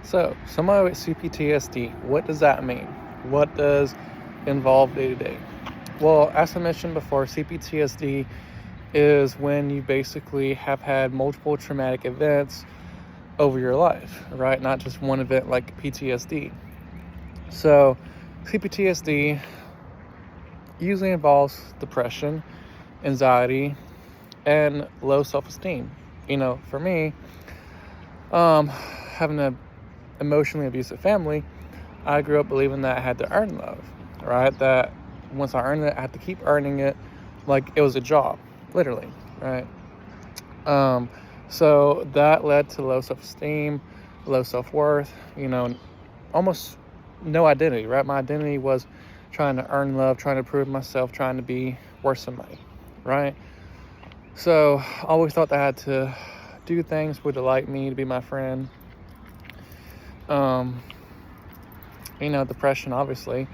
So, somebody with CPTSD, what does that mean? What does involve day to day? Well, as I mentioned before, CPTSD is when you basically have had multiple traumatic events over your life, right? Not just one event like PTSD. So, CPTSD usually involves depression, anxiety, and low self-esteem. For me, having an emotionally abusive family, I grew up believing that I had to earn love, right? That once I earned it, I had to keep earning it like it was a job, literally, right? So that led to low self-esteem, low self-worth, almost no identity, right? My identity was trying to earn love, trying to prove myself, trying to be worth somebody, right? So I always thought that I had to do things would delight me, to be my friend. Depression, obviously.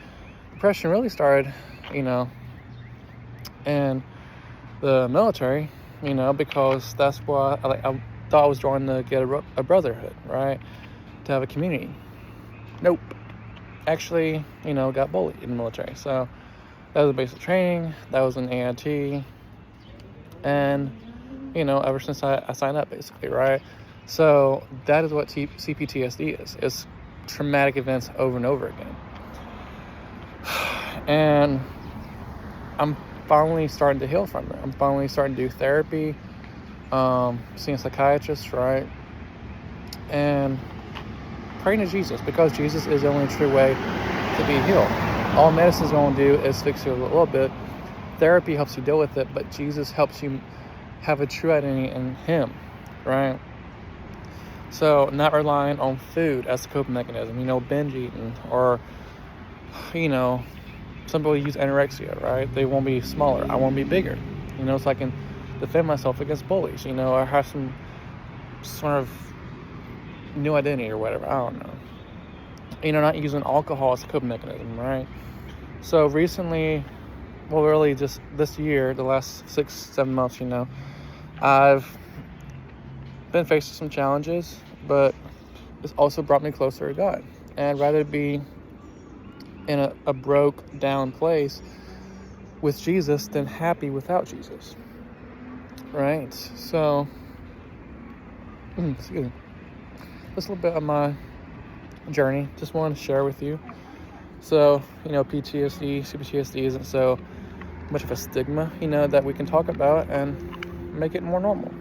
Depression really started, in the military, because that's what I thought I was trying to get a brotherhood, right? To have a community. Nope. Actually, got bullied in the military. So that was a basic training. That was an AIT. And, ever since I signed up, basically, right? So that is what CPTSD is. It's traumatic events over and over again. And I'm finally starting to heal from it. I'm finally starting to do therapy, seeing psychiatrists, right? And praying to Jesus, because Jesus is the only true way to be healed. All medicine's going to do is fix you a little bit. Therapy helps you deal with it, but Jesus helps you have a true identity in Him, right? So not relying on food as a coping mechanism, binge eating, or, some people use anorexia, right? They want to be smaller. I want to be bigger, so I can defend myself against bullies, or have some sort of new identity or whatever. I don't know. Not using alcohol as a coping mechanism, right? So recently, well, really just this year, the last 6-7 months, I've been faced with some challenges, but it's also brought me closer to God. And I'd rather be in a broke down place with Jesus than happy without Jesus, right? So, excuse me. Just a little bit of my journey, just wanted to share with you. So, PTSD, CPTSD isn't so much of a stigma, that we can talk about and make it more normal,